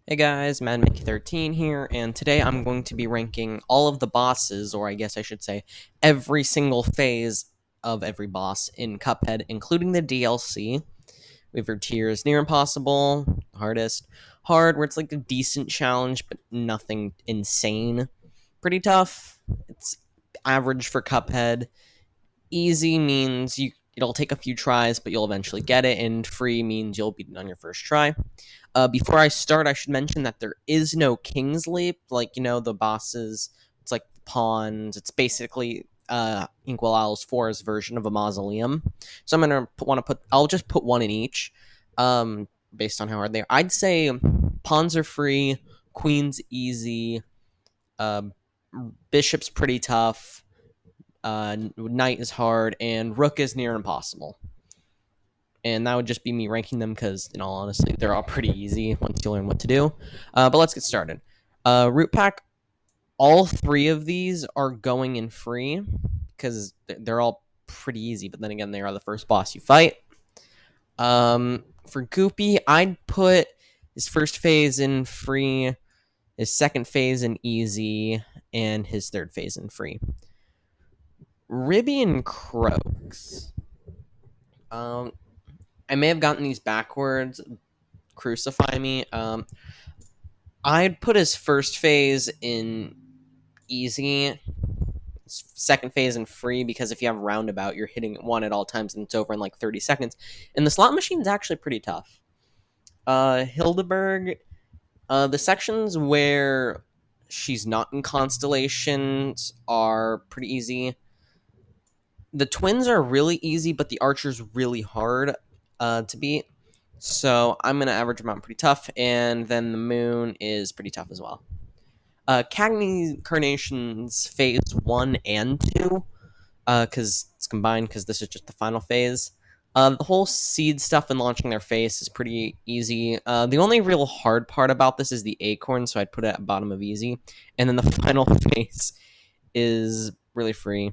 Hey guys, MadMickey13 here, and today I'm going to be ranking all of the bosses, or I guess I should say, every single phase of every boss in Cuphead, including the DLC. We have your tiers: near impossible, hardest, hard, where it's like a decent challenge, but nothing insane. Pretty tough. It's average for Cuphead. Easy means it'll take a few tries, but you'll eventually get it, and free means you'll beat it on your first try. Before I start, I should mention that there is no King's Leap, like the bosses. It's like pawns. It's basically Inkwell Isle's 4's version of a mausoleum. So I'm gonna want to put. I'll just put one in each, based on how hard they are. I'd say pawns are free, queen's easy, uh, bishop's pretty tough, knight is hard, and rook is near impossible. And that would just be me ranking them because, in all honesty, they're all pretty easy once you learn what to do. But let's get started. Root Pack, all three of these are going in free because they're all pretty easy, but then again, they are the first boss you fight. For Goopy, I'd put his first phase in free, his second phase in easy, and his third phase in free. Ribby and Croaks. I may have gotten these backwards. Crucify me. I'd put his first phase in easy, second phase in free, because if you have roundabout, you're hitting one at all times and it's over in like 30 seconds. And the slot machine's actually pretty tough. Hildeberg, the sections where she's not in constellations are pretty easy. The twins are really easy, but the archer's really hard to beat. So I'm gonna average them out pretty tough, and then the moon is pretty tough as well. Cagney Carnation's phase 1 and 2, because it's combined, because this is just the final phase. The whole seed stuff and launching their face is pretty easy. The only real hard part about this is the acorn, so I'd put it at bottom of easy. And then the final phase is really free.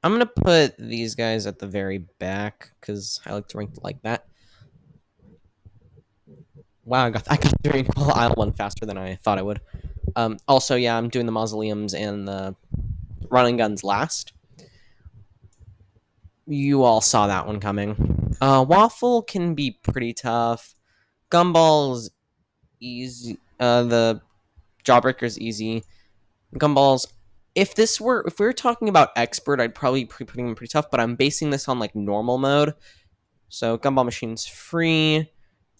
I'm gonna put these guys at the very back because I like to rank like that. Wow, I got through Equal Isle one faster than I thought I would. Also, yeah, I'm doing the mausoleums and the running guns last. You all saw that one coming. Waffle can be pretty tough. Gumball's easy. The Jawbreaker's easy. Gumballs. If we were talking about expert, I'd probably be putting them pretty tough. But I'm basing this on like normal mode. So Gumball Machine's free.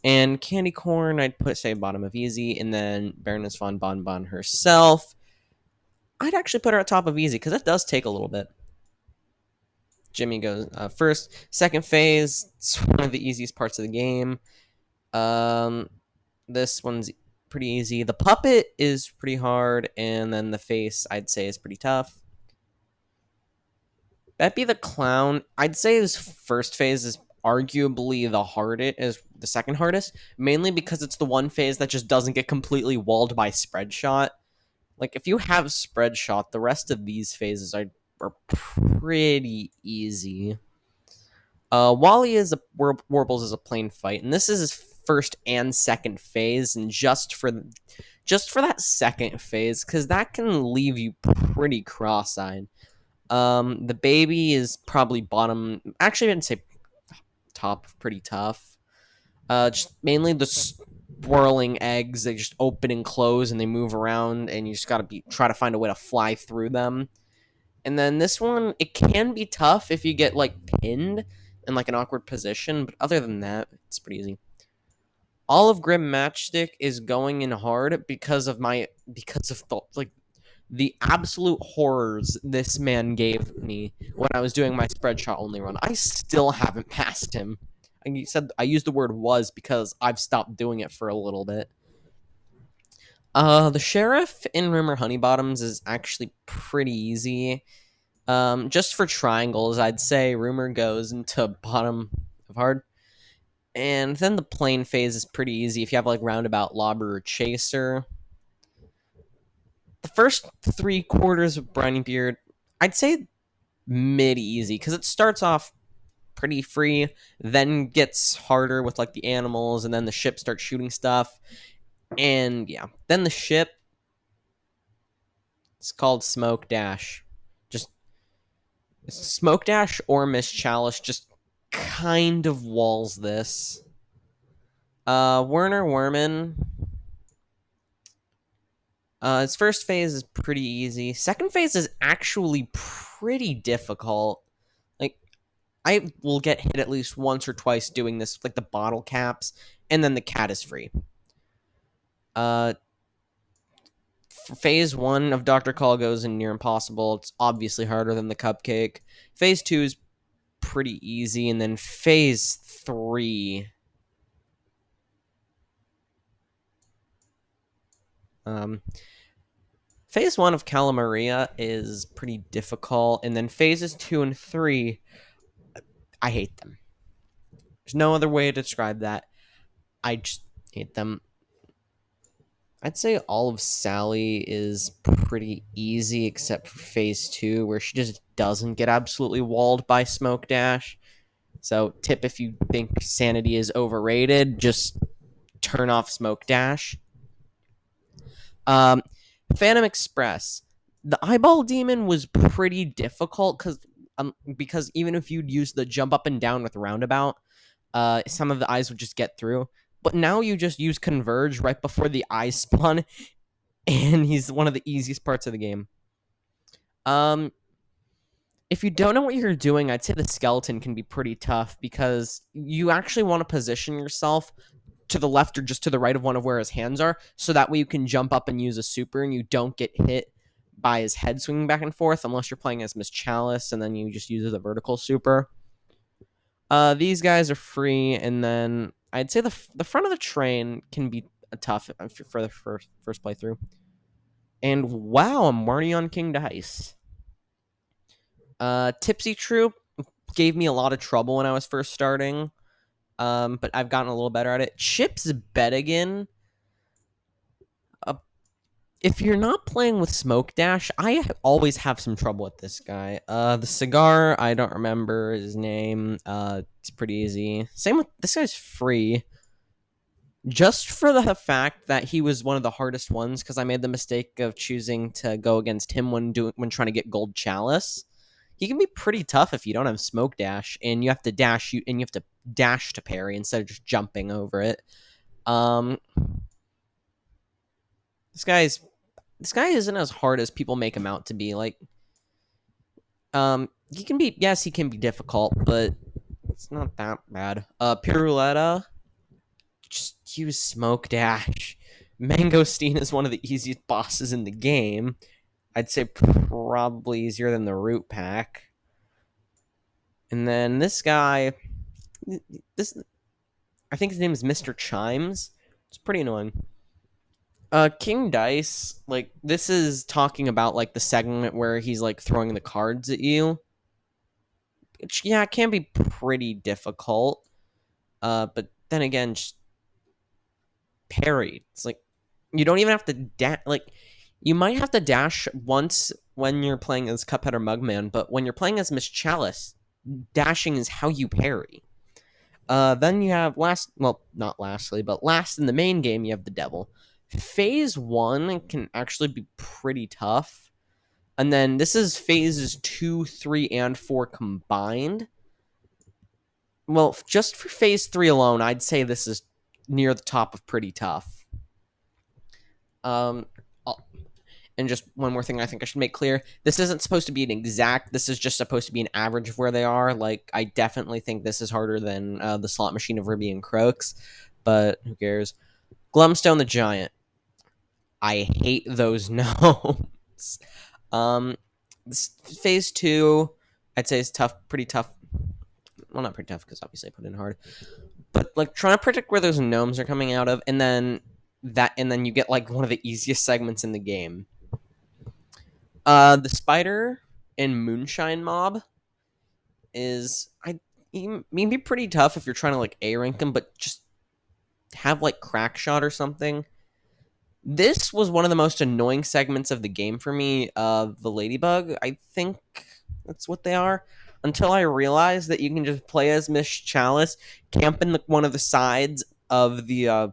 And Candy Corn, I'd put, say, bottom of easy. And then Baroness von Bonbon herself, I'd actually put her at top of easy, because that does take a little bit. Jimmy goes first. Second phase, it's one of the easiest parts of the game. This one's pretty easy. The puppet is pretty hard, and then the face, I'd say, is pretty tough. Beppy the Clown, I'd say his first phase is arguably the hardest, is the second hardest, mainly because it's the one phase that just doesn't get completely walled by spread shot. Like, if you have spread shot, the rest of these phases are pretty easy. Wally is Warbles is a plain fight, and this is his first and second phase, and just for that second phase, because that can leave you pretty cross-eyed. The baby is probably bottom. Actually, I didn't say top. Pretty tough. Just mainly the swirling eggs. They just open and close, and they move around, and you just gotta try to find a way to fly through them. And then this one, it can be tough if you get like pinned in like an awkward position, but other than that, it's pretty easy. Olive Grim Matchstick is going in hard because of the absolute horrors this man gave me when I was doing my spread shot only run. I still haven't passed him. I used the word was because I've stopped doing it for a little bit. The sheriff in Rimmer Honeybottoms is actually pretty easy. Just for triangles, I'd say Rumor goes into bottom of hard. And then the plane phase is pretty easy if you have like Roundabout, Lobber, or Chaser. The first 3/4 of Briny Beard, I'd say mid easy because it starts off pretty free, then gets harder with like the animals, and then the ship starts shooting stuff. And yeah, then the ship, it's called Smoke Dash. Just Smoke Dash or Miss Chalice just kind of walls this. Werner Werman. His first phase is pretty easy. Second phase is actually pretty difficult. Like, I will get hit at least once or twice doing this, like the bottle caps, and then the cat is free. Phase 1 of Dr. Call goes in near impossible. It's obviously harder than the cupcake. Phase 2 is pretty easy, and then phase 3. Phase 1 of Calamaria is pretty difficult, and then phases 2 and 3, I hate them. There's no other way to describe that. I just hate them. I'd say all of Sally is pretty easy except for phase 2, where she just doesn't get absolutely walled by Smoke Dash. So, tip if you think Sanity is overrated, just turn off Smoke Dash. Phantom Express. The Eyeball Demon was pretty difficult because even if you'd use the jump up and down with Roundabout, some of the eyes would just get through. But now you just use Converge right before the eyes spawn, and he's one of the easiest parts of the game. If you don't know what you're doing, I'd say the skeleton can be pretty tough because you actually want to position yourself to the left or just to the right of one of where his hands are, so that way you can jump up and use a super and you don't get hit by his head swinging back and forth, unless you're playing as Miss Chalice and then you just use the vertical super. These guys are free, and then I'd say the front of the train can be tough for the first playthrough. And wow, I'm already on King Dice. Tipsy Troop gave me a lot of trouble when I was first starting, but I've gotten a little better at it. Chips Bettigan. If you're not playing with Smoke Dash, I always have some trouble with this guy. The cigar, I don't remember his name. It's pretty easy. Same with this guy's free. Just for the fact that he was one of the hardest ones, because I made the mistake of choosing to go against him when trying to get Gold Chalice. He can be pretty tough if you don't have Smoke Dash, and you have to dash to parry instead of just jumping over it. This guy isn't as hard as people make him out to be. Like, he can be difficult, but it's not that bad. Piruletta, just use Smoke Dash. Mangosteen is one of the easiest bosses in the game. I'd say probably easier than the Root Pack. And then this guy, I think his name is Mr. Chimes. It's pretty annoying. King Dice, like, this is talking about, like, the segment where he's, like, throwing the cards at you. Which, yeah, it can be pretty difficult. But then again, just parry. It's like, you don't even have to you might have to dash once when you're playing as Cuphead or Mugman, but when you're playing as Miss Chalice, dashing is how you parry. Then you have last in the main game, you have the Devil. Phase 1 can actually be pretty tough. And then this is phases 2, 3, and 4 combined. Well, just for phase 3 alone, I'd say this is near the top of pretty tough. And just one more thing I think I should make clear. This isn't supposed to be an exact. This is just supposed to be an average of where they are. Like, I definitely think this is harder than the Slot Machine of Ruby and Croaks. But who cares? Glumstone the Giant. I hate those gnomes. Phase 2, I'd say is tough, pretty tough. Well, not pretty tough because obviously I put in hard, but like trying to predict where those gnomes are coming out of, and then you get like one of the easiest segments in the game. The spider in Moonshine Mob is maybe pretty tough if you're trying to like A rank them, but just have like crack shot or something. This was one of the most annoying segments of the game for me. The ladybug, I think that's what they are. until I realized that you can just play as Miss Chalice, camp in one of the sides of the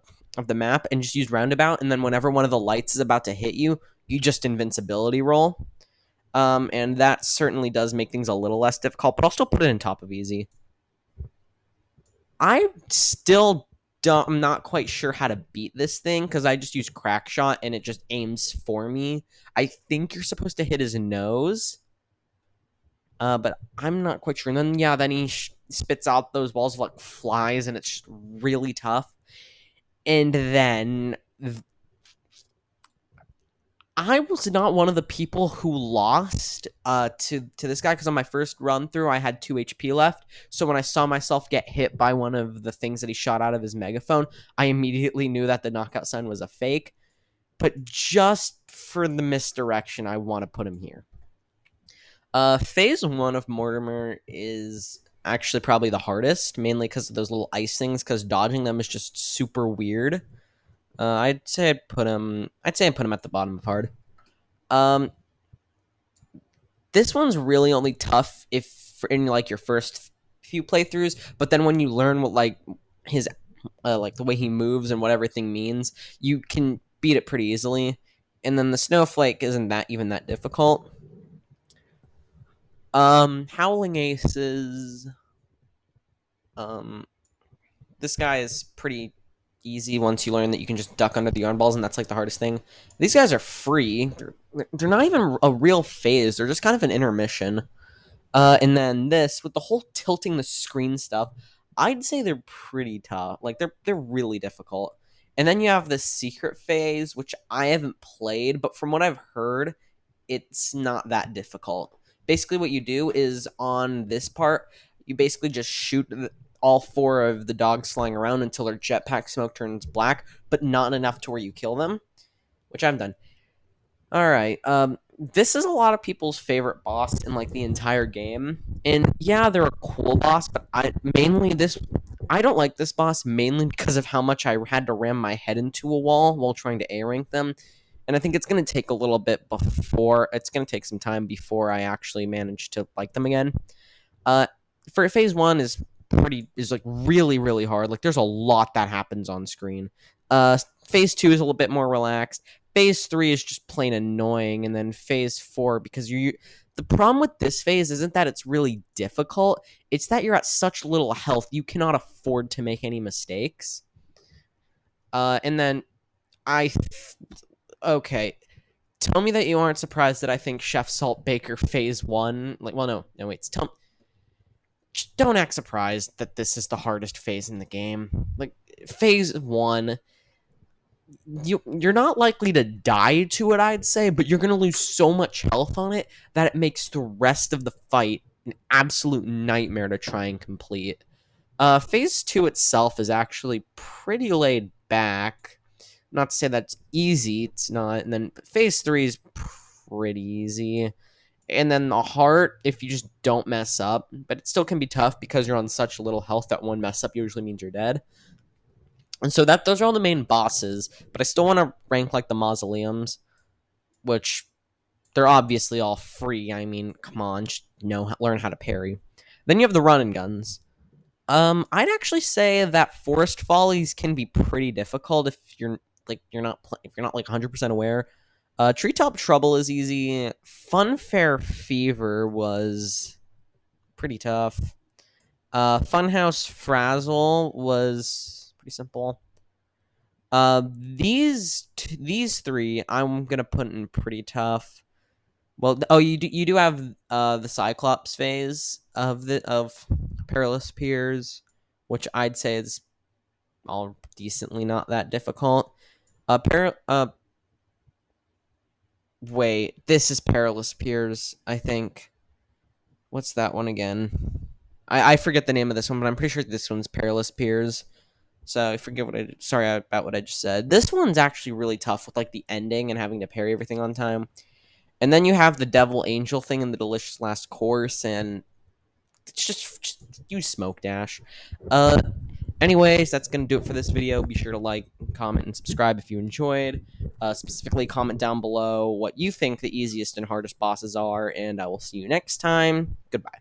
map, and just use roundabout. And then whenever one of the lights is about to hit you, you just invincibility roll. And that certainly does make things a little less difficult, but I'll still put it in top of easy. I still don't. I'm not quite sure how to beat this thing because I just use crack shot and it just aims for me. I think you're supposed to hit his nose, but I'm not quite sure. And then yeah, then he spits out those balls of like flies, and it's just really tough. And then I was not one of the people who lost to this guy because on my first run through I had 2 HP left. So when I saw myself get hit by one of the things that he shot out of his megaphone, I immediately knew that the knockout sign was a fake. But just for the misdirection, I want to put him here. Phase 1 of Mortimer is actually probably the hardest, mainly because of those little ice things, because dodging them is just super weird. I'd say I'd put him at the bottom of hard. This one's really only tough if in like your first few playthroughs, but then when you learn what like his like the way he moves and what everything means, you can beat it pretty easily. And then the snowflake isn't that even that difficult. Howling Aces. Um, this guy is pretty easy once you learn that you can just duck under the yarn balls, and that's like the hardest thing. These guys are free. They're not even a real phase. They're just kind of an intermission. And then this with the whole tilting the screen stuff, I'd say they're pretty tough. Like they're really difficult. And then you have the secret phase, which I haven't played, but from what I've heard, it's not that difficult. Basically, what you do is on this part, you basically just shoot all 4 of the dogs flying around until their jetpack smoke turns black, but not enough to where you kill them, which I've done. All right. This is a lot of people's favorite boss in like the entire game, and yeah, they're a cool boss, but I don't like this boss mainly because of how much I had to ram my head into a wall while trying to A rank them, and I think it's going to take a little bit before it's going to take some time before I actually manage to like them again. Uh, for phase 1 is like really hard. Like there's a lot that happens on screen. Phase 2 is a little bit more relaxed. Phase 3 is just plain annoying, and then phase 4 because the problem with this phase isn't that it's really difficult. It's that you're at such little health you cannot afford to make any mistakes. And then okay. Tell me that you aren't surprised that I think Chef Salt Baker phase 1 like well no wait don't act surprised that this is the hardest phase in the game. Like phase 1, you're not likely to die to it, I'd say, but you're gonna lose so much health on it that it makes the rest of the fight an absolute nightmare to try and complete. Phase 2 itself is actually pretty laid back. Not to say that's easy, it's not. And then phase 3 is pretty easy. And then the heart, if you just don't mess up, but it still can be tough because you're on such little health that one mess up usually means you're dead. And so those are all the main bosses, but I still want to rank like the Mausoleums, which they're obviously all free. I mean, come on, just learn how to parry. Then you have the run and guns. I'd actually say that Forest Follies can be pretty difficult if you're not 100% aware. Treetop Trouble is easy. Funfair Fever was pretty tough. Funhouse Frazzle was pretty simple. These 3 I'm gonna put in pretty tough. Well, you do have the Cyclops phase of Perilous Piers, which I'd say is all decently not that difficult. Wait, this is Perilous Piers, I think. What's that one again? I forget the name of this one, but I'm pretty sure this one's Perilous Piers. So I forget sorry about what I just said. This one's actually really tough with like the ending and having to parry everything on time. And then you have the Devil Angel thing in the Delicious Last Course, and it's just use Smoke Dash. Anyways, that's going to do it for this video. Be sure to like, comment, and subscribe if you enjoyed. Specifically, comment down below what you think the easiest and hardest bosses are, and I will see you next time. Goodbye.